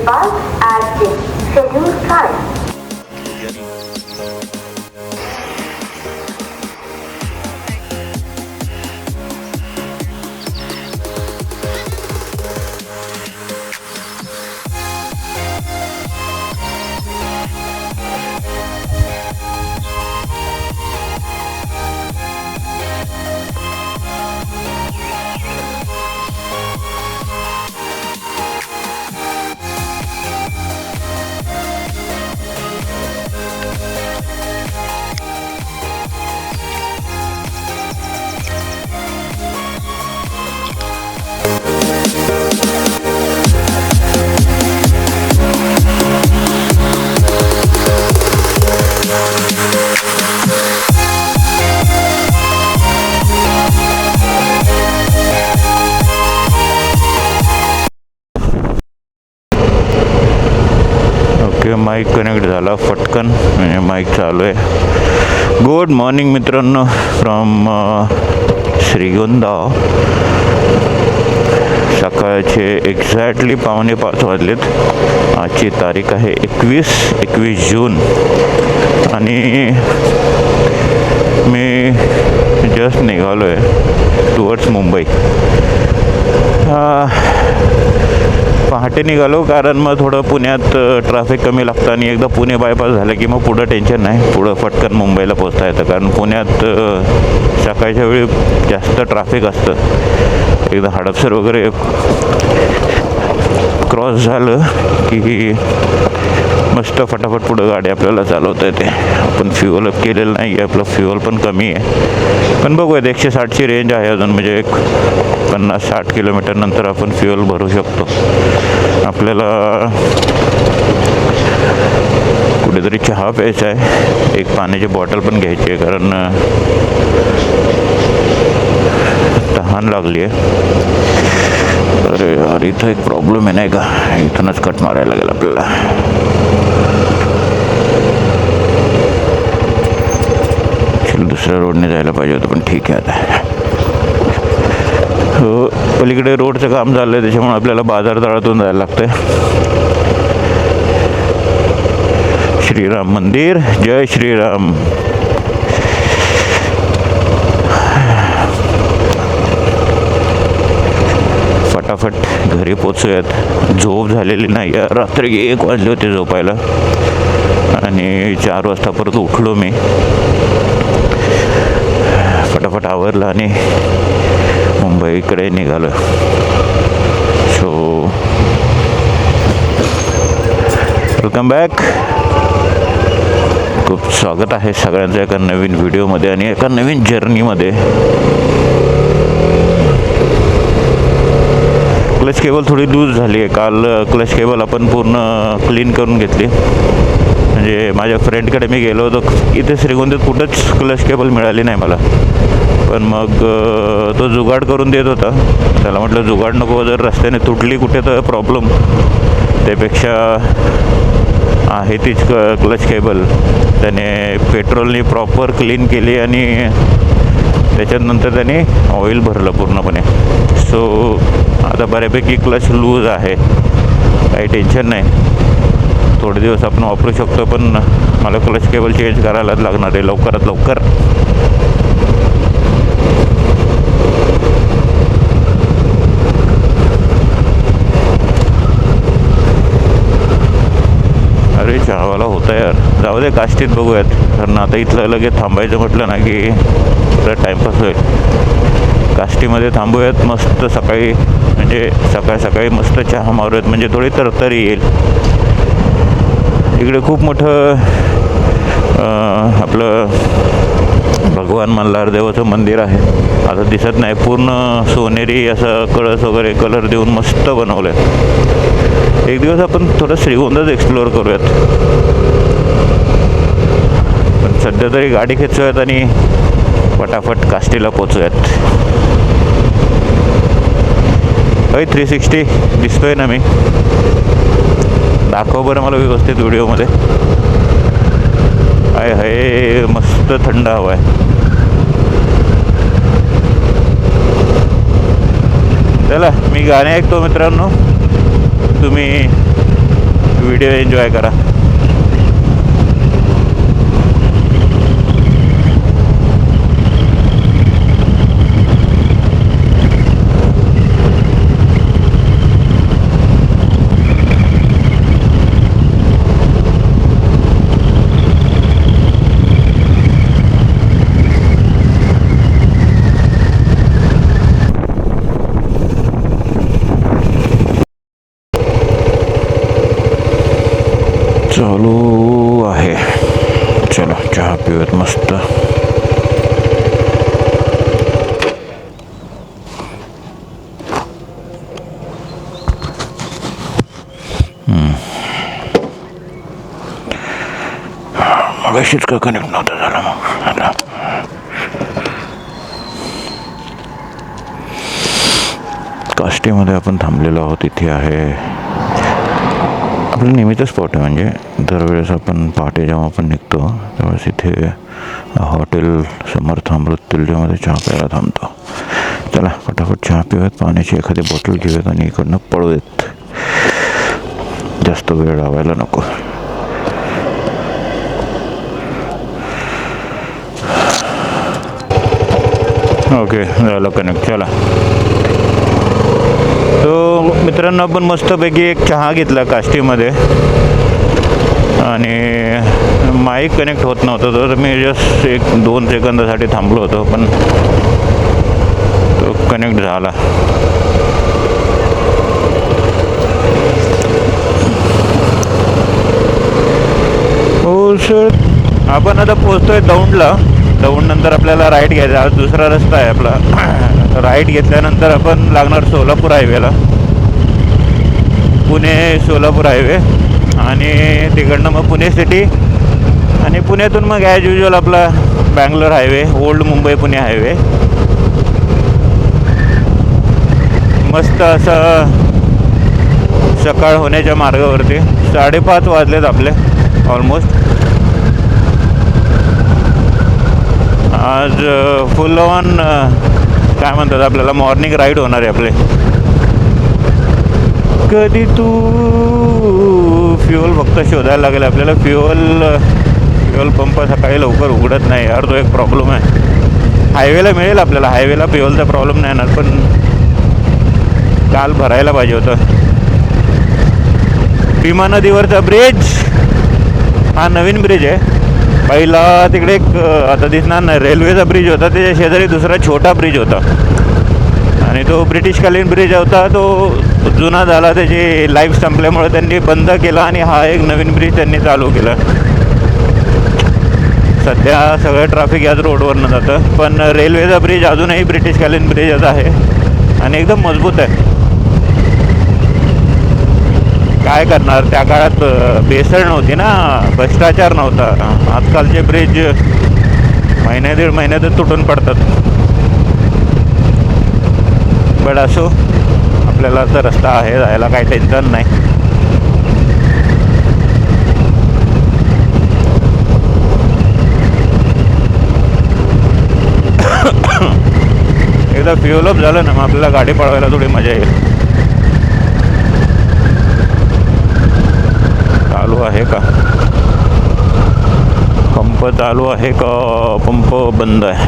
depart at the scheduled time. Mic connect झाला पटकन, म्हणजे माईक चालू आहे. गुड मॉर्निंग मित्रांनो फ्रॉम श्रीगोंदा. सकाळचे एक्झॅक्टली 4:45 वाजलेत. आजची तारीख आहे 21 जून आणि मी जस्ट निघालो आहे टुवर्ड्स मुंबई. पहाटे निघालो कारण मग थोडं पुण्यात ट्रॅफिक कमी लागतं आणि एकदा पुणे बायपास झालं की मग पुढं टेन्शन नाही, पुढं फटकन मुंबईला पोचता येतं. कारण पुण्यात सकाळच्या वेळी जास्त ट्रॅफिक असतं. एकदा हडपसर वगैरे क्रॉस झालं की मस्त फटाफट पुढं गाडी आपल्याला चालवता येते. आपण फ्युअल अप केलेलं नाही आहे, आपलं फ्युअल पण कमी आहे. पण बघूयात 160ची रेंज आहे अजून, म्हणजे एक 50-60 किलोमीटर नंतर आपण फ्युअल भरू शकतो. आपल्याला कुठेतरी चहा प्यायचा आहे, एक पाण्याची बॉटल पण घ्यायची आहे कारण तहान लागली आहे. अरे यार, इथं एक प्रॉब्लेम आहे नाही का, इथूनच कट मारायला लागेल आपल्याला. दुसऱ्या रोडने जायला पाहिजे होतं पण ठीक आहे आता. हो, पलीकडे रोडचं काम झालं आहे त्याच्यामुळे आपल्याला बाजारतळातून जायला लागतं आहे. श्रीराम मंदिर, जय श्रीराम. फटाफट घरी पोचूयात. झोप झालेली नाही, रात्री 1 वाजले होते झोपायला आणि 4 वाजता परत उठलो मी. फटाफट आवरलं आणि मुंबईकडे निघालो. So welcome back. खूप स्वागत आहे सगळ्यांचं एका नवीन व्हिडिओमध्ये आणि एका नवीन जर्नीमध्ये. क्लच केबल थोडी लूज झाली आहे. काल क्लच केबल आपण पूर्ण क्लीन करून घेतली. म्हणजे माझ्या फ्रेंडकडे मी गेलो होतो, इथे श्रीगोंद्यात कुठंच क्लच केबल मिळाली नाही मला. पण मग तो जुगाड करून देत होता. त्याला म्हटलं जुगाड नको, जर रस्त्याने तुटली कुठे तर प्रॉब्लेम, त्यापेक्षा आहे तीच क्लच केबल. त्याने पेट्रोलनी प्रॉपर क्लीन केली आणि त्याच्यानंतर त्याने ऑइल भरलं पूर्णपणे. सो आता बऱ्यापैकी क्लच लूज आहे, काही टेन्शन नाही. थोडे दिवस आपण वापरू शकतो, पण मला क्लच केबल चेंज करायलाच लागणार आहे लवकरात लवकर. अरे चहावाला होता यार, जाऊ दे काष्टीत बघूयात. कारण आता इथलं लगेच थांबायचं म्हटलं ना की परत टाईमपास होईल. काष्टीमध्ये थांबूयात मस्त सकाळी, म्हणजे सकाळी सकाळी मस्त चहा मारूयात, म्हणजे थोडी तरतरी येईल. इकडे खूप मोठं आपलं भगवान मल्हार देवाचं मंदिर आहे. आता दिसत नाही, पूर्ण सोनेरी असं कळस वगैरे कलर देऊन मस्त बनवलं आहे. एक दिवस आपण थोडं श्रीगोंदाच एक्सप्लोअर करूयात. पण सध्या तरी गाडी खेचूयात आणि फटाफट काष्टीला पोचूयात. 360 दिसतोय ना मी? दाखव बरं मला व्यवस्थित व्हिडिओमध्ये. आहे मस्त थंड हवा आहे. चला मी गाणे ऐकतो मित्रांनो, तुम्ही व्हिडिओ एन्जॉय करा. चालू आहे. चलो चहा पिऊयात मस्त. मगाशीच का कनेक्ट नव्हतं झालं मग आता. काष्टीमध्ये आपण थांबलेलो आहोत. इथे आहे आपलं नेहमीचं स्पॉट आहे. म्हणजे दरवेळेस आपण पहाटे जेव्हा आपण निघतो त्यावेळेस इथे हॉटेल समर्थ अमृततुल्यमध्ये चहा प्यायला थांबतो. चला फटाफट चहा पिऊयात, पाण्याची एखादी बॉटल घेऊयात आणि इकडनं पळूयात. जास्त वेळ लावायला नको. ओके झालं कनेक्ट. चला तो मित्रांनो आपण मस्तपैकी एक चहा घेतला काष्टीमध्ये आणि माईक कनेक्ट होत नव्हतं तर मी जस्ट 1-2 सेकंदासाठी थांबलो होतो पण तो कनेक्ट झाला. हो सर, आपण आता पोहोचतोय दौंडला. दौंडनंतर आपल्याला राईट घ्यायचा. आज दुसरा रस्ता आहे आपला. राईट घेतल्यानंतर आपण लागणार सोलापूर हायवेला, पुणे सोलापूर हायवे आणि तिकडनं मग पुणे सिटी आणि पुण्यातून मग ॲज युजल आपला Bangalore highway, old Mumbai Pune highway. मस्त असं सकाळ होण्याच्या मार्गावरती. 5:30 वाजलेत आपले ऑलमोस्ट. आज फुल ऑन काय म्हणतात आपल्याला मॉर्निंग राईड होणार आहे आपले. कधी तू फ्युअल फक्त शोधायला लागेल आपल्याला. फ्युअल पंप सकाळी लवकर उघडत नाही यार, तो एक प्रॉब्लेम आहे. हायवेला मिळेल आपल्याला, हायवेला फ्युअलचा प्रॉब्लेम नाही येणार पण काल भरायला पाहिजे होतं. भीमा नदीवरचा ब्रिज हा नवीन ब्रिज आहे. पहिला तिकडे एक आता दिसणार नाही रेल्वेचा ब्रिज होता, त्याच्या शेजारी दुसरा छोटा ब्रिज होता आणि तो ब्रिटिशकालीन ब्रिज होता. तो जुना झाला, त्याची लाईफ संपल्यामुळे त्यांनी बंद केला आणि हा एक नवीन ब्रिज त्यांनी चालू केला. सध्या सगळं ट्रॅफिक याच रोडवरनं जातं पण रेल्वेचा ब्रिज अजूनही ब्रिटिशकालीन ब्रिजच आहे आणि एकदम मजबूत आहे. काय करणार, त्या काळात भेसळ नव्हती ना, भ्रष्टाचार नव्हता. आजकालचे ब्रिज महिन्या 1.5 महिन्यातच तुटून पडतात. बट असो, आपल्याला तर रस्ता आहे जायला, काही टेन्शन नाही. एकदा फ्युअल अप झालं ना मग आपल्याला गाडी पळवायला थोडी मजा येईल. चालू आहे का पंप? चालू आहे का पंप? बंद आहे.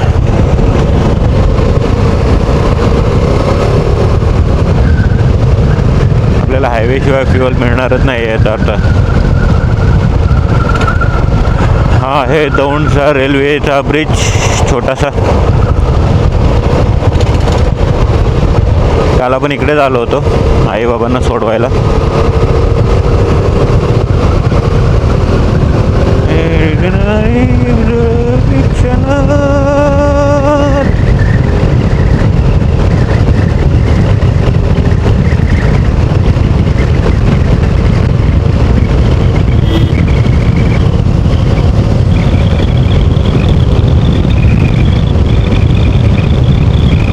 आपल्याला हायवे शिवाय फ्युअल मिळणारच नाही आहे आता. हा आहे दौंडचा रेल्वेचा ब्रिज छोटासा. काल आपण इकडेच आलो होतो आईबाबांना सोडवायला.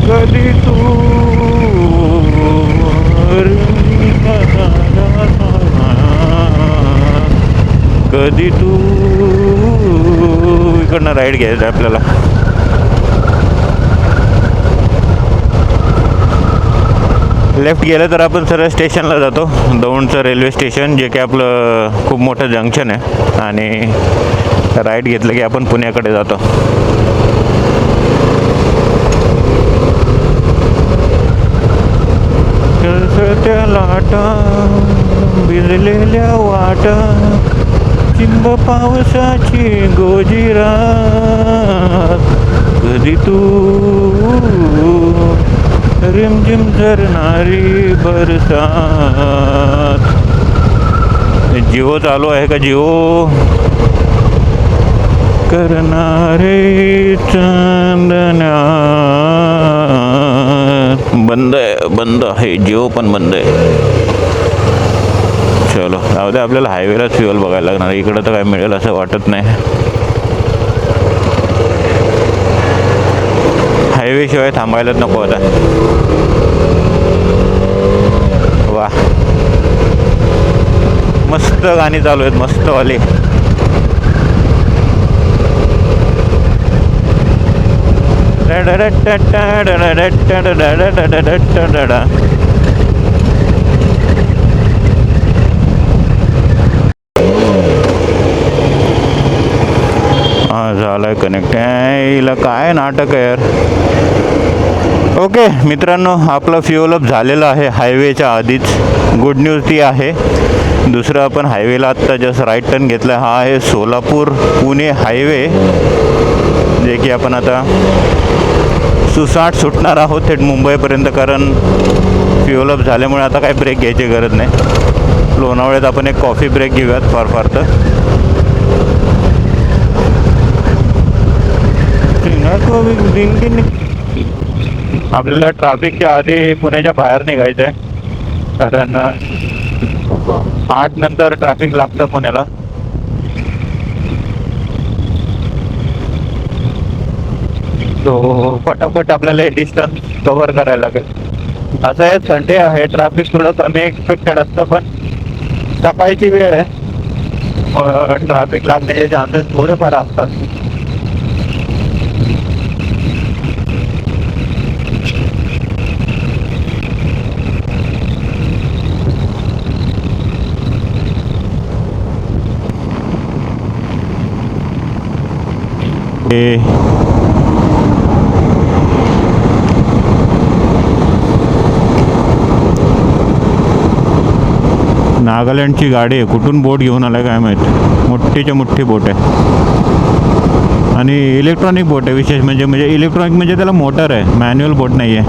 कधी तू कधी तू इकडनं राईड घ्यायचं आपल्याला. लेफ्ट गेलं तर आपण सरळ स्टेशनला जातो, दौंडचं रेल्वे स्टेशन, जे की आपलं खूप मोठं जंक्शन आहे. आणि राईट घेतलं की आपण पुण्याकडे जातो. त्या लाटा भिजलेल्या वाटा, चिंब पावसाची गोजिरात, कधी तू रिमझिम झरणारी बरसात. जिओ चालू आहे का? जिओ करणारे चांदण्या बंद आहे, बंद आहे. जिओ पण बंद आहे. चलो जाऊ दे, आपल्याला हायवेलाच फ्युअल बघायला लागणार. इकडं तर काय मिळेल असं वाटत नाही. हायवे शिवाय थांबायलाच नको आता. वा, मस्त गाणी चालू आहेत, मस्तवाली. झालं कनेक्ट. यायला काय नाटक आहे यार. ओके मित्रांनो, आपलं फ्युअल अप झालेलं आहे हायवेच्या आधीच. गुड न्यूज ती आहे. दुसरं, आपण हायवेला आत्ता जस्ट राईट टर्न घेतला. हा आहे सोलापूर पुणे हायवे, जे की आपण आता सुसाट सुटणार आहोत थेट मुंबईपर्यंत. कारण फ्युअल अप झाल्यामुळे आता काही ब्रेक घ्यायची गरज नाही. लोणावळ्यात आपण एक कॉफी ब्रेक घेऊयात फार तर. आपल्याला ट्रॅफिकच्या आधी पुण्याच्या बाहेर निघायचं आहे, कारण 8 नंतर ट्रॅफिक लागतं पुण्याला. तो फटाफट आपल्याला हे डिस्टन्स कव्हर करायला लागेल. असं आहे, संडे आहे, ट्रॅफिक थोडं कमी एक्सपेक्टेड असतं, पण सकाळची वेळ आहे, ट्रॅफिक लागण्याचे चान्सेस थोडेफार असतात. नागालँडची गाडी आहे. कुठून बोट घेऊन आलाय काय माहीत. मोठीच्या मोठी बोट आहे आणि इलेक्ट्रॉनिक बोट आहे. विशेष म्हणजे इलेक्ट्रॉनिक म्हणजे त्याला मोटर आहे, मॅन्युअल बोट नाही आहे.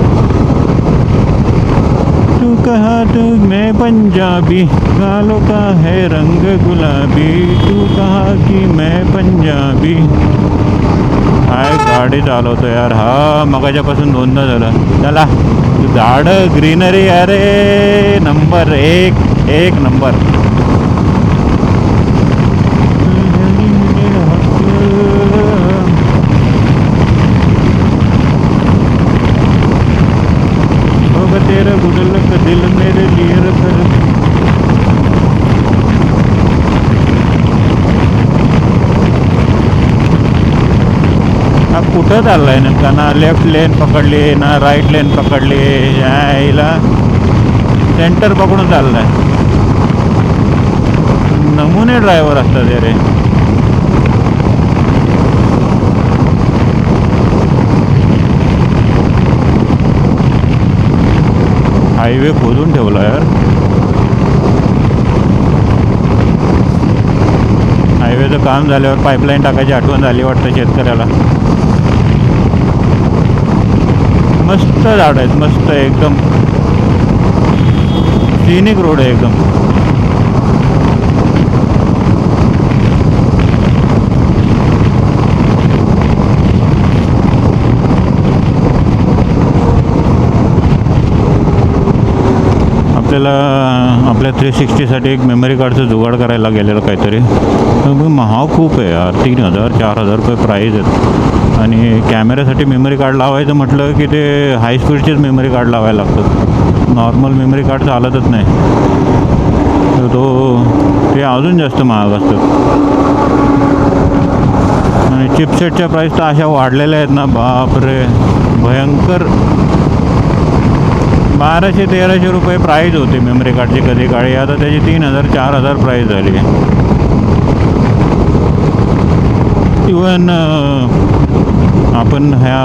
तू कहा तू मैं पंजाबी, गालों का है रंग गुलाबी, तू कहा कि मैं पंजाबी. काय गाडी चालवतो यार हा, मगाच्यापासून 2दा झालं. चला, झाडं ग्रीनरी अरे नंबर एक नंबर. तेरा गुडलक दिल मेरे लिए रखा. हा कुठं चाललाय नेमका? ना लेफ्ट लेन पकडली ना राईट लेन पकडली. यायला सेंटर पकडून चाललाय. नमुने ड्रायव्हर असतात रे. हायवे खोदून ठेवला यार. हायवेचं काम झाल्यावर पाईपलाईन टाकायची आठवण झाली वाटतं शेतकऱ्याला. मस्त झाड आहेत, मस्त एकदम सिनिक रोड आहे एकदम. आपल्या 360साठी एक मेमरी कार्डचं जुगाड करायला गेलेलं काहीतरी. महाग खूप आहे यार, 3000-4000 रुपये प्राईज आहेत. आणि कॅमेऱ्यासाठी मेमरी कार्ड लावायचं म्हटलं की ते हाय स्पीडचेच मेमरी कार्ड लावायला लागतात. नॉर्मल मेमरी कार्ड चालतच नाही, तर ते अजून जास्त महाग असतात. आणि चिपसेटच्या प्राईस तर अशा वाढलेल्या आहेत ना, बापरे भयंकर. 1200-1300 रुपये प्राईज होते मेमरी कार्डची कधी काळी. आता त्याची 3000-4000 प्राईज झाली आहे. इवन आपण ह्या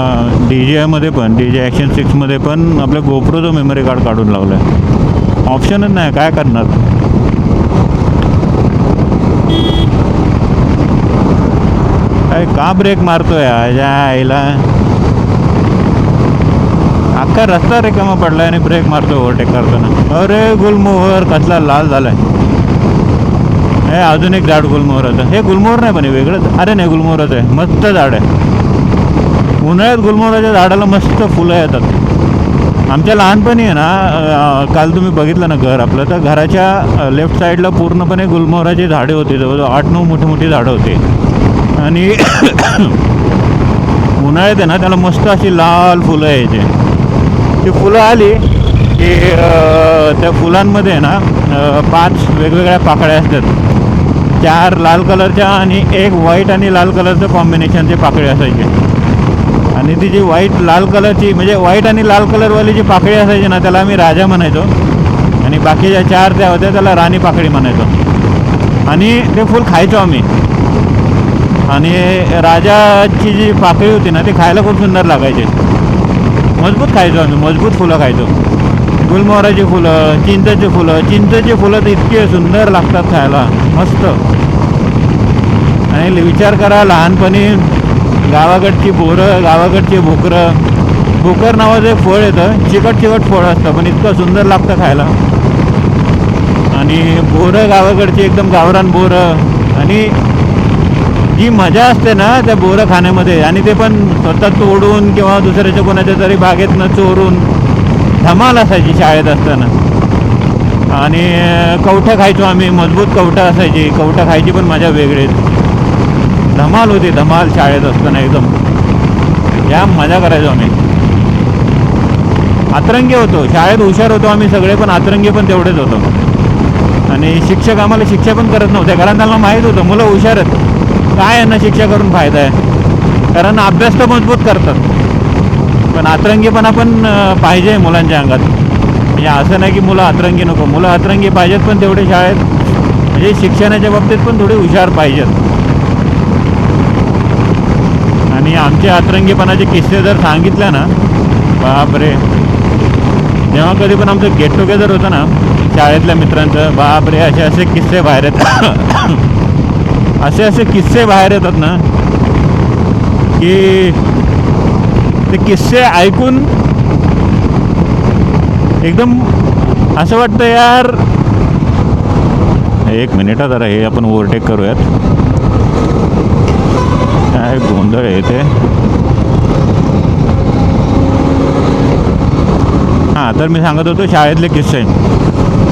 DJI पण DJI Action 6मध्ये पण आपल्या गोप्रोचं मेमरी कार्ड काढून लावलं आहे. ऑप्शनच नाही, काय करणार. काय का ब्रेक मारतोय याच्या आईला. अख्खा रस्ता रिकामा पडलाय आणि ब्रेक मारतोय ओव्हरटेक करताना. अरे गुलमोहर कसला लाल झालाय. हे अजून एक झाड गुलमोहराचं. हे गुलमोहर नाही पण हे वेगळंच. अरे नाही, गुलमोहराचं आहे. मस्त झाड आहे. उन्हाळ्यात गुलमोहराच्या झाडाला मस्त फुलं येतात. आमच्या लहानपणी आहे ना, काल तुम्ही बघितलं ना घर आपलं, तर घराच्या लेफ्ट साईडला पूर्णपणे गुलमोहराची झाडे होती. जवळजवळ 8-9 मोठी मोठी झाडं होती. आणि उन्हाळ्यात आहे ना त्याला मस्त अशी लाल फुलं यायची. ती फुलं आली की त्या फुलांमध्ये ना 5 वेगवेगळ्या पाकळ्या असतात. 4 लाल कलरच्या आणि 1 व्हाईट आणि लाल कलरचं कॉम्बिनेशनचे पाकळी असायचे. आणि ती जी व्हाईट लाल कलरची, म्हणजे व्हाईट आणि लाल कलरवाली जी पाकळी असायची ना, त्याला आम्ही राजा म्हणायचो. आणि बाकीच्या 4 त्या होत्या त्याला राणी पाकळी म्हणायचो. आणि ते फूल खायचो आम्ही. आणि राजाची जी पाकळी होती ना ती खायला खूप सुंदर लागायची. मजबूत खायचो आम्ही, मजबूत फुलं खायचो. गुलमोहराची फुलं, चिंचेची फुलं. चिंचेची फुलं तर इतके सुंदर लागतात खायला, मस्त. आणि विचार करा, लहानपणी गावाकडची बोरं, गावाकडची भोकरं. भोकर नावाचं एक फळ येतं, चिकट चिकट फळ असतं, पण इतकं सुंदर लागतं खायला. आणि बोरं गावाकडची एकदम गावरान बोरं. आणि जी मजा असते ना त्या बोरं खाण्यामध्ये, आणि ते पण स्वतः तोडून किंवा दुसऱ्याच्या कोणाच्या तरी बागेतनं चोरून, धमाल असायची शाळेत असताना. आणि कवठं खायचो आम्ही, मजबूत कवठं असायची. कवठं खायची पण मजा वेगळीच. धमाल होती, धमाल शाळेत असताना एकदम. या मजा करायचो आम्ही. अतरंगी होतो शाळेत, हुशार होतो आम्ही सगळे, पण अतरंगी पण तेवढेच होतो. आणि शिक्षक आम्हाला शिक्षा पण करत नव्हते, कारण त्यांना माहीत होतं मुलं हुशार आहेत, काय यांना शिक्षा करून फायदा आहे. कारण अभ्यास तर मजबूत करतात, पण अतरंगीपणा पण पाहिजे मुलांच्या अंगात. म्हणजे असं नाही की मुलं अतरंगी नको, मुलं अतरंगी पाहिजेत, पण तेवढे शाळेत म्हणजे शिक्षणाच्या बाबतीत पण थोडे हुशार पाहिजेत. आणि आमचे अतरंगीपणाचे किस्से जर सांगितले ना, बापरे. जेव्हा कधी पण आमचं गेट टुगेदर होतं ना शाळेतल्या मित्रांचं, बापरे, असे असे किस्से बाहेर येतात. असे असे किस्से बाहेर येतात ना की ते किस्से ऐकून एकदम असं वाटतं यार. एक मिनिट जरा हे आपण ओव्हरटेक करूयात. काय गोंधळ आहे ते. हां, तर मी सांगत होतो शाळेतले किस्से.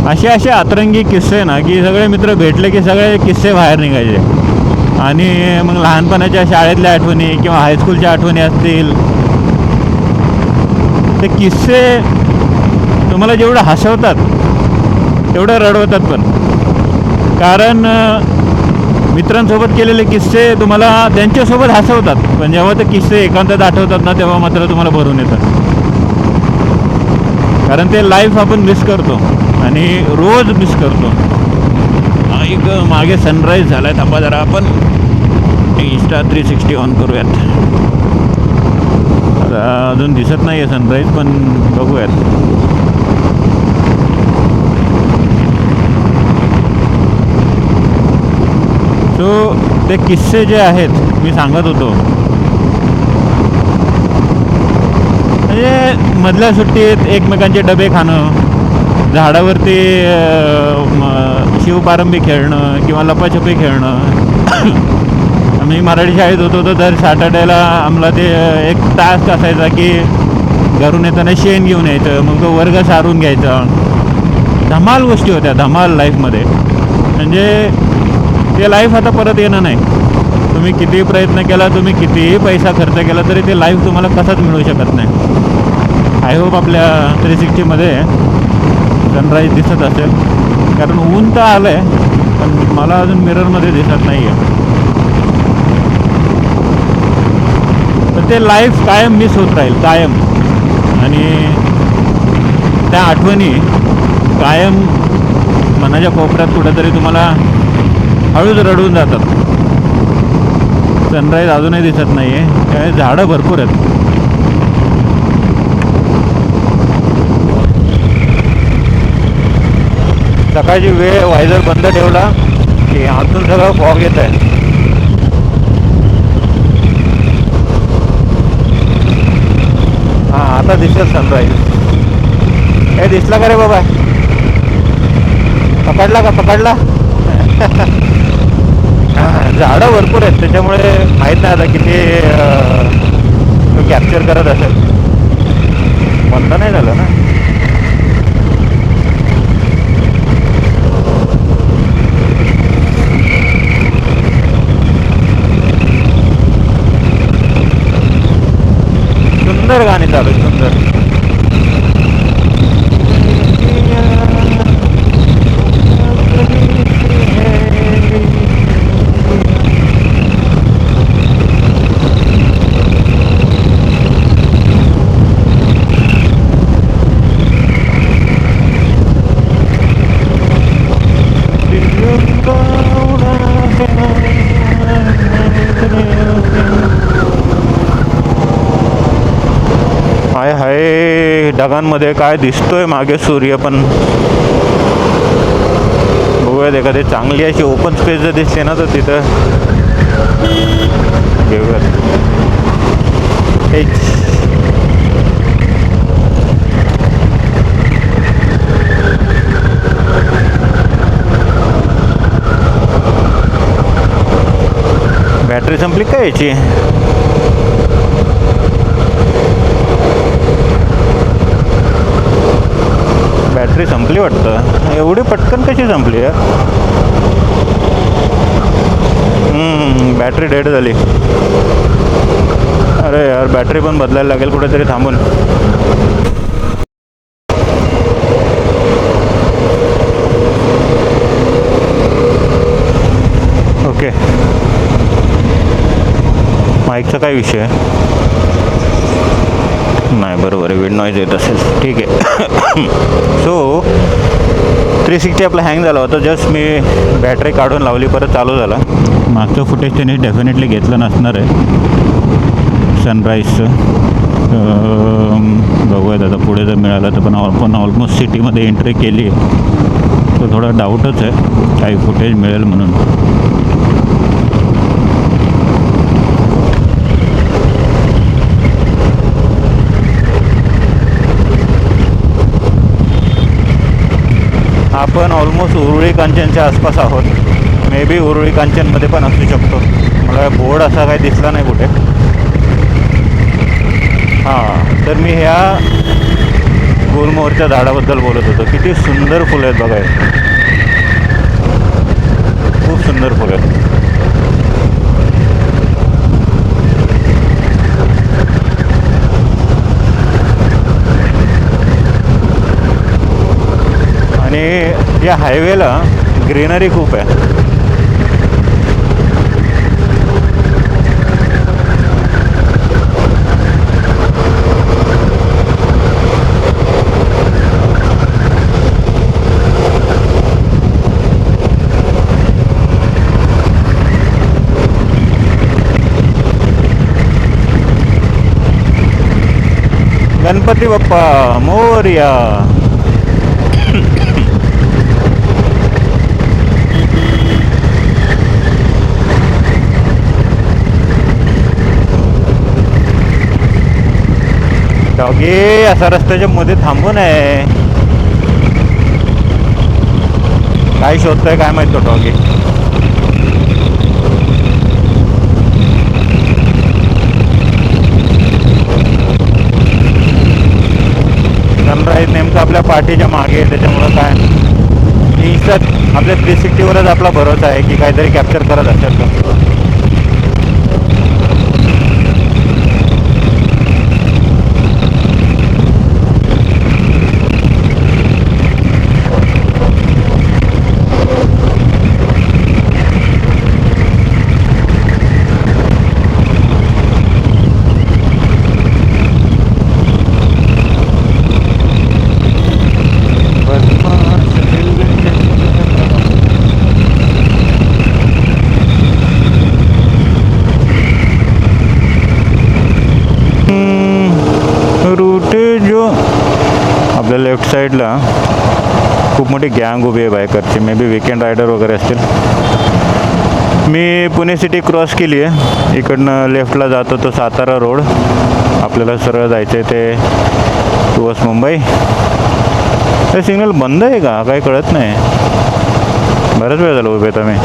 असे असे अतरंगी किस्से ना की सगळे मित्र भेटले की सगळे किस्से बाहेर निघायचे. आणि मग लहानपणाच्या शाळेतल्या आठवणी किंवा हायस्कूलच्या आठवणी असतील, ते किस्से तुम्हाला जेवढं हसवतात तेवढं रडवतात पण. कारण मित्रांसोबत केलेले किस्से तुम्हाला त्यांच्यासोबत हसवतात, पण जेव्हा ते किस्से एकांतात आठवतात ना तेव्हा मात्र तुम्हाला भरून येतात. कारण ते लाईफ आपण मिस करतो आणि रोज मिस करतो. एक मागे सनराईज झाला आहे, थांबा जरा आपण इंस्टा 360 ऑन करूयात. अजून दिसत नाही आहे सनराईज, पण बघूयात. सो ते किस्से जे आहेत मी सांगत होतो, म्हणजे मधल्या सुट्टीत एकमेकांचे डबे खाणं, झाडावरती शिवपारंबी खेळणं किंवा लपाछपी खेळणं. आम्ही मराठी शाळेत होतो तर दर सॅटर्डेला आम्हाला ते एक टास्क असायचा की घरून येताना शेण घेऊन यायचं, मग तो वर्ग सारून घ्यायचा. धमाल गोष्टी होत्या, धमाल लाईफमध्ये. म्हणजे ते लाईफ आता परत येणं नाही. तुम्ही कितीही प्रयत्न केला, तुम्ही कितीही पैसा खर्च केला तरी ते लाईफ तुम्हाला कसंच मिळू शकत नाही. आय होप आपल्या 360मध्ये सनराईज दिसत असेल, कारण ऊन तर आलं आहे पण मला अजून मिररमध्ये दिसत नाही आहे. तर ते लाईफ कायम मिस होत राहील, कायम. आणि त्या आठवणी कायम मनाच्या कोपऱ्यात कुठेतरी तुम्हाला हळूच रडून जातात. सनराईज अजूनही दिसत नाही आहे, काय झाडं भरपूर आहेत. सकाळची वेळ वायझर बंद ठेवला की आतून सगळं फॉग येत आहे. हां, आता दिसेल सनराईज. हे दिसला का रे बाबा? पकडला का? पकडला. झाडं भरपूर आहेत त्याच्यामुळे माहीत नाही आता किती तो कॅप्चर करत असेल. बंद नाही झालं ना. सुंदर गाणी चालू आहेत, सुंदर. हाय हाय, ढगांमध्ये काय दिसतोय मागे सूर्य. पण बघूयात एखादी चांगली अशी ओपन स्पेस जर दिसते ना तर तिथं घेऊयात. बॅटरी संपली का याची? बॅटरी संपली वाटतं. एवढी पटकन कशी संपली यार? बॅटरी डेड झाली. अरे यार, बॅटरी पण बदलायला लागेल कुठेतरी थांबून. ओके, माईकचा काय विषय आहे? नाही, बरोबर आहे, विंड नॉईज येत असेल. ठीक आहे. सो 360 आपला हँग झाला होता. जस्ट मी बॅटरी काढून लावली, परत चालू झाला. मागचं फुटेज त्याने डेफिनेटली घेतलं नसणार आहे सनराईजचं. बघूयात आता पुढे जर मिळालं तर. पण आपण ऑलमोस्ट सिटीमध्ये एंट्री केली आहे, तो थोडा डाऊटच आहे काही फुटेज मिळेल म्हणून. आपण ऑलमोस्ट उरुळी कांचनच्या आसपास आहोत. मे बी उरुळी कांचनमध्ये पण असू शकतो. मला बोर्ड असा काही दिसला नाही कुठे. हां, तर मी ह्या गुलमोहरच्या झाडाबद्दल बोलत होतो. किती सुंदर फुलं आहेत बघा, खूप सुंदर फुलं आहेत. आणि या हायवेला ग्रीनरी खूप आहे. गणपती बाप्पा मोरया. डॉगी असा रस्त्याच्या मध्ये थांबून आहे. काय शोधतोय काय माहित तो डॉगी. सनराईज नेमकं आपल्या पाठीच्या मागे आहे, त्याच्यामुळं काय इंस्टात आपल्या 360वरच आपला भरोसा आहे की काहीतरी कॅप्चर करत असेल तर. साईडला खूप मोठी गँग उभी आहे बायकरची, मे बी विकेंड रायडर वगैरे असतील. मी पुणे सिटी क्रॉस केली आहे. इकडनं लेफ्टला जातो तो सातारा रोड. आपल्याला सरळ जायचं आहे ते टुवर्ड्स मुंबई. हे सिग्नल बंद आहे का काही कळत नाही. बराच वेळ झाला उभे तर मी.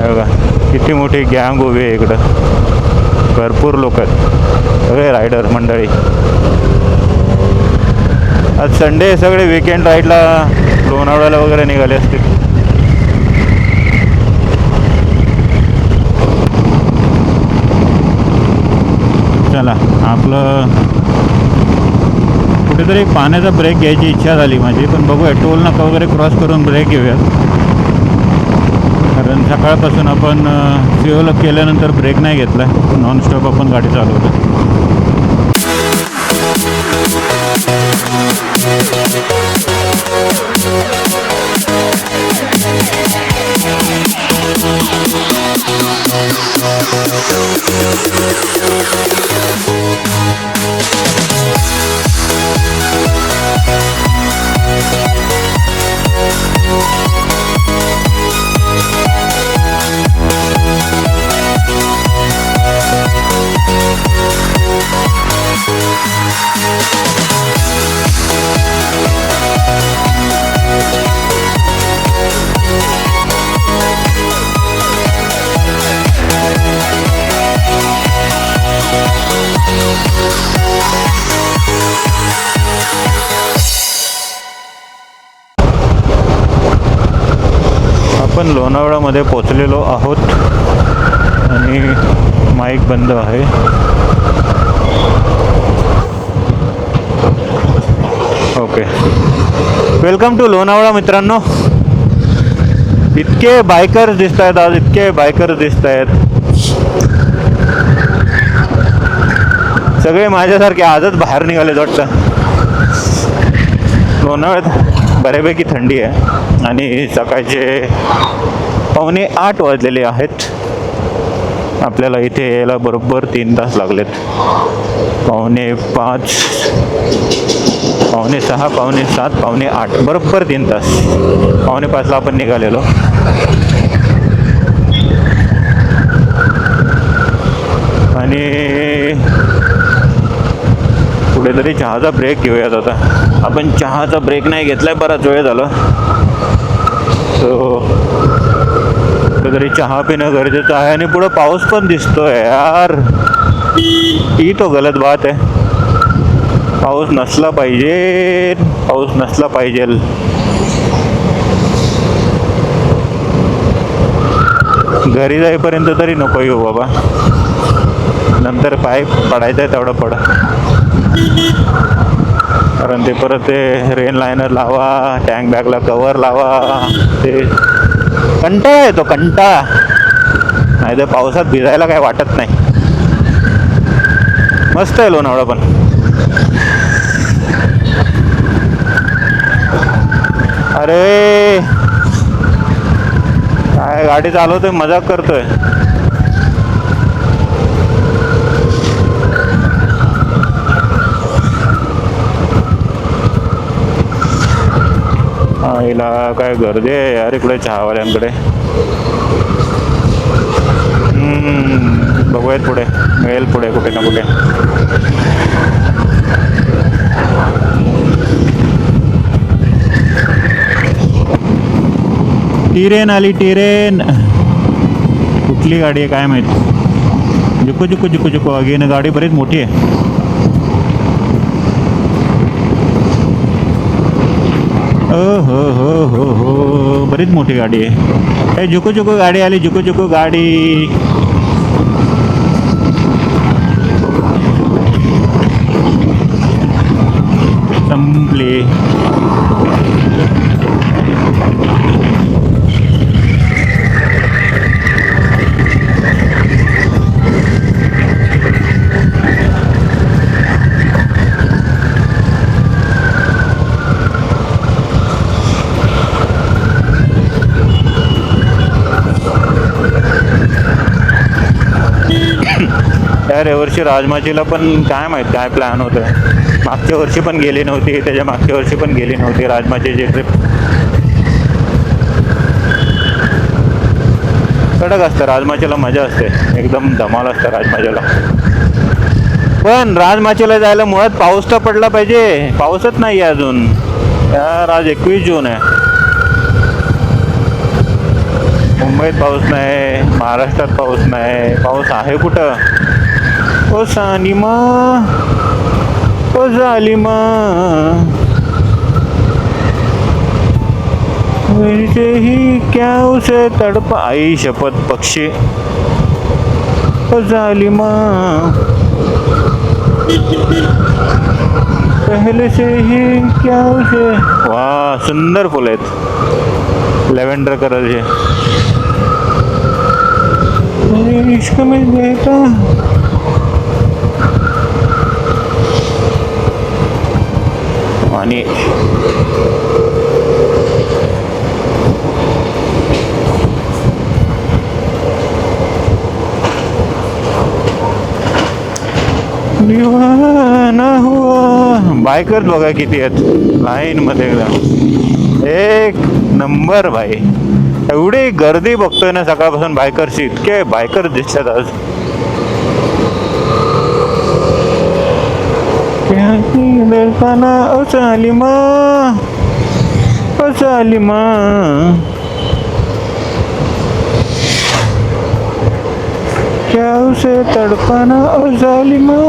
बघा किती मोठी गँग उभी आहे इकडं. भरपूर लोक आहेत, सगळे रायडर मंडळी. आज संडे, सगळे विकेंड राईडला लोणावळ्याला वगैरे निघाले असतील. चला आपलं कुठेतरी पाण्याचा ब्रेक घ्यायची इच्छा झाली माझी, पण बघूया टोल नाका वगैरे क्रॉस करून ब्रेक घेऊयात. कारण सकाळपासून आपण फ्युअल अप केल्यानंतर ब्रेक नाही घेतला, नॉनस्टॉप आपण गाडी चालवतो. आपण लोणावळ्यामध्ये पोचलेलो आहोत आणि माईक बंद आहे. ओके, वेलकम टू लोणावळा मित्रांनो. इतके बायकर्स दिसत आहेत आज, इतके बायकर्स दिसत आहेत. सगळे माझ्यासारखे आजच बाहेर निघाले वाटतं. लोणावळ्यात बऱ्यापैकी थंडी आहे आणि सकाळचे 7:45 वाजलेले आहेत. आपल्याला इथे यायला बरोबर 3 तास लागलेत. 5:45, 5:45, 5:45, 5:45, बरोबर 3 तास. 5:45ला आपण निघालेलो. आणि कुठेतरी चहाचा ब्रेक घेऊयात आता. आपण चहाचा ब्रेक नाही घेतलाय, बराच वेळ झाला. सो कुठेतरी चहा पिणं गरजेचं आहे. आणि पुढं पाऊस पण दिसतोय यार. ही तो गलत बात आहे. पाऊस नसला पाहिजे, पाऊस नसला पाहिजे. घरी जाईपर्यंत तरी नको येऊ बाबा. नंतर पाय पडायचं आहे तेवढं पड. कारण ते परत ते रेन लायनर लावा, टँक बॅगला कवर लावा. ते कंटाळा येतो, कंटाळा. नाही तर पावसात भिजायला काय वाटत नाही. मस्त आहे लोणावळा पण. अरे काय गाडी चालवतोय, मजाक करतोय. हिला काय गर्दी आहे यार इकडे चहावाल्यांकडे. बघूयात पुढे, मिळेल पुढे कुठे ना कुठे. टिरेन आली, टिरेन. कुठली गाडी आहे काय माहिती. जुकू जुकू जुकू जुकू अगेन. गाडी बरीच मोठी आहे. हो हो हो हो, बरीच मोठी गाडी आहे. ए जुकू जुकू गाडी आली, जुकू जुकू गाडी. संपली. यार यावर्षी राजमाचीला पण काय माहीत काय प्लॅन होतं. मागच्या वर्षी पण गेली नव्हती, त्याच्या मागच्या वर्षी पण गेली नव्हती राजमाचीची ट्रिप. कडक असतं राजमाचीला, मजा असते, एकदम धमाल असतं राजमाचीला. पण राजमाचीला जायला मुळात पाऊस तर पडला पाहिजे, पाऊसच नाही आहे अजून यार. आज 21 जून आहे. मुंबईत पाऊस नाही, महाराष्ट्रात पाऊस नाही, पाऊस आहे कुठं? ओ सानिमा ओ जालिमा, वैसे ही क्या उसे तड़पा, आई शपथ पक्षी, ओ जालिमा पहले से ही क्या उसे. वाह सुंदर फुल आहेत लेव्हेंडर कलरचे. इश्क में देता आणि दीवाना हुआ. बायकर्स बघा किती आहेत लाईन मध्ये, एकदम एक नंबर भाई. एवढी गर्दी बघतोय ना सकाळपासून बायकर्सची, इतके बायकर दिसतात आज. ओ सालिमा ओ सालिमा, क्या उसे तड़पाना ओ जालिमा.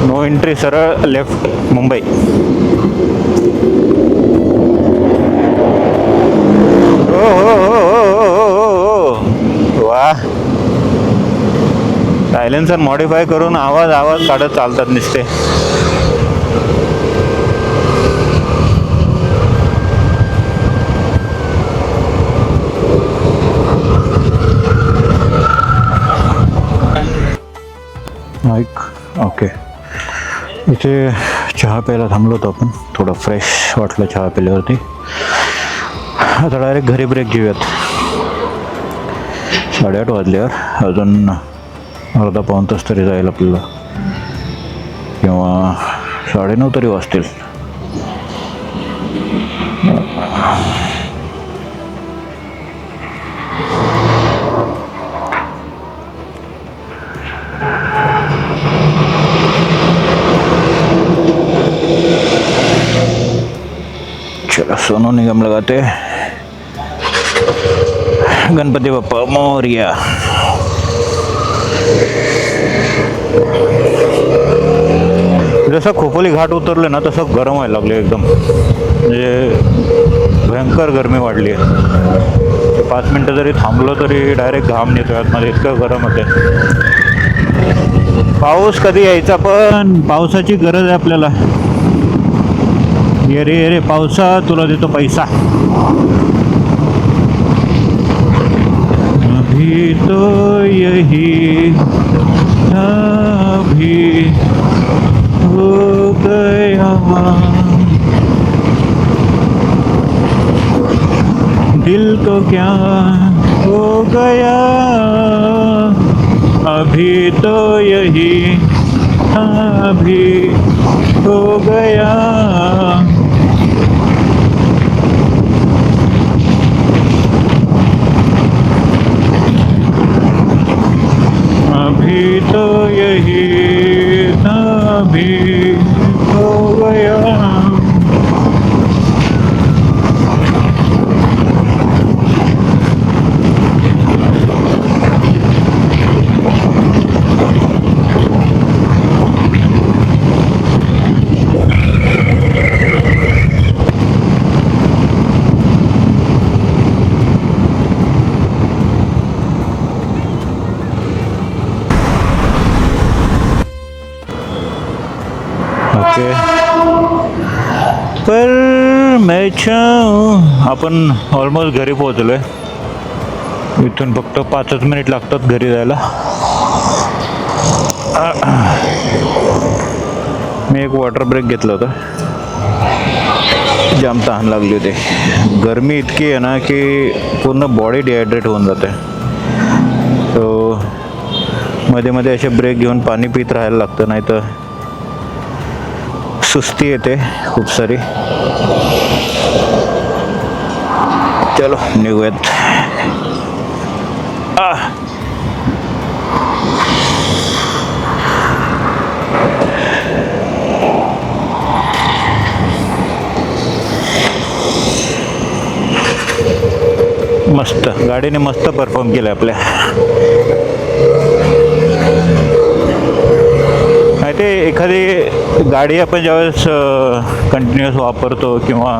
नो एंट्री, सरळ लेफ्ट मुंबई. ओ हो हो हो, वा. सायलेन्सर मॉडिफाय करून आवाज काढत चालतात नुसते. ओके, इथे चहा प्यायला थांबलो होतो आपण. थोडं फ्रेश वाटलं चहा प्यायल्यावरती. आता डायरेक्ट घरी ब्रेक घेऊयात. 8:30 वाजल्यावर अजून अर्धा पाऊण तास तरी जाईल आपल्याला, किंवा 9:30 तरी वाजतील. चलो सोनू निगम लगाते. गणपती बाप्पा मोरया. जसं खोपोली घाट उतरले ना तसं गरम व्हायला लागले एकदम, म्हणजे भयंकर गरमी वाढली आहे. 5 मिनटं जरी थांबलो तरी डायरेक्ट घाम येतो आतमध्ये, इतकं गरम होते. पाऊस कधी यायचा, पण पावसाची गरज आहे आपल्याला. ये रे पावसा, तुला देतो पैसा. अभी तो यही अभी हो गया, दिल को क्या हो गया, अभी तो यही अभी हो गया. अभी तो यही अभी हो गया. ओके, पर मैं चाहूँ. आपण ऑलमोस्ट घरी पोहोचलो आहे. इथून फक्त 5च मिनिट लागतात घरी जायला. मी एक वॉटर ब्रेक घेतला होता. जाम तहान लागली होती. गरमी इतकी आहे ना की पूर्ण बॉडी डिहायड्रेट होऊन जाते. सो मध्ये मध्ये असे ब्रेक घेऊन पाणी पित राहायला लागतं, नाही तर सुस्ती येते खूप सारी. चलो निघूयात. मस्त गाडीने मस्त परफॉर्म केलं आपल्या. ते एखादी गाडी आपण ज्यावेळेस कंटिन्युअस वापरतो किंवा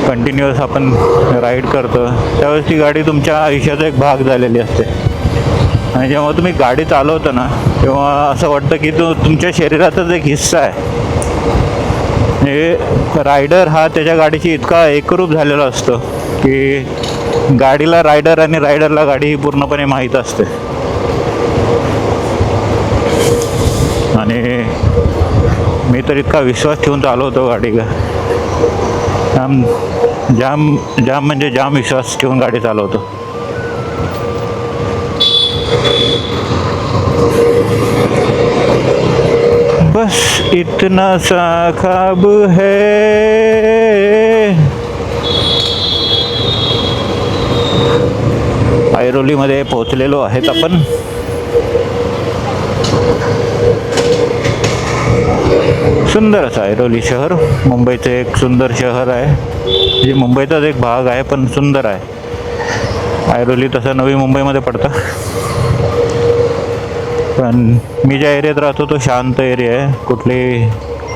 कंटिन्युअस आपण राईड करतो त्यावेळेस ती गाडी तुमच्या आयुष्याचा एक भाग झालेली असते. आणि जेव्हा तुम्ही गाडी चालवता ना तेव्हा असं वाटतं की तो तुमच्या शरीराचाच एक हिस्सा आहे. म्हणजे रायडर हा त्याच्या गाडीशी इतका एकरूप झालेला असतो की गाडीला रायडर आणि रायडरला गाडी ही पूर्णपणे माहीत असते. आणि मी तर इतका विश्वास ठेवून चालवतो गाडी का जाम जाम जाम म्हणजे जाम विश्वास ठेवून गाडी चालवतो. बस इतना सा ख्वाब है. ऐरोलीमध्ये पोहोचलेलो आहेत आपण. सुंदर असं ऐरोली शहर मुंबईचं एक सुंदर शहर आहे. जे मुंबईचाच एक भाग आहे पण सुंदर आहे. ऐरोली तसं नवी मुंबईमध्ये पडतं, पण मी ज्या एरियात राहतो तो शांत एरिया आहे. कुठली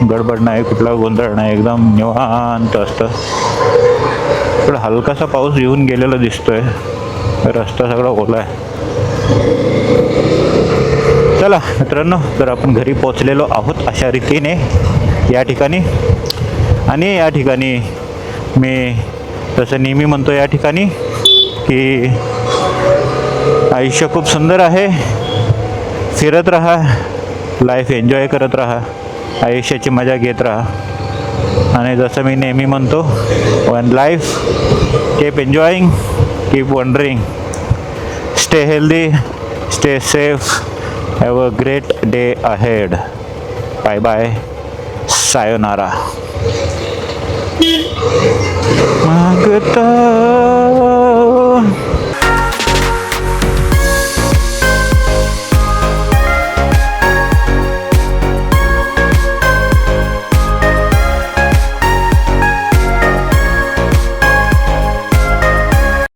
गडबड नाही, कुठला गोंधळ नाही, एकदम निवांत असतं. इकडं हलकासा पाऊस येऊन गेलेला दिसतोय. रस्ता सगळा ओला आहे. चला मित्रांनो, तर आपण घरी पोचलेलो आहोत अशा रीतीने या ठिकाणी. आणि या ठिकाणी मी तसं नेहमी म्हणतो या ठिकाणी की आयुष्य खूप सुंदर आहे. फिरत राहा, लाईफ एन्जॉय करत राहा, आयुष्याची मजा घेत राहा. आणि जसं मी नेहमी म्हणतो, one life, keep enjoying, keep wandering, stay healthy, stay safe, have a great day ahead. Bye bye, sayonara. मागता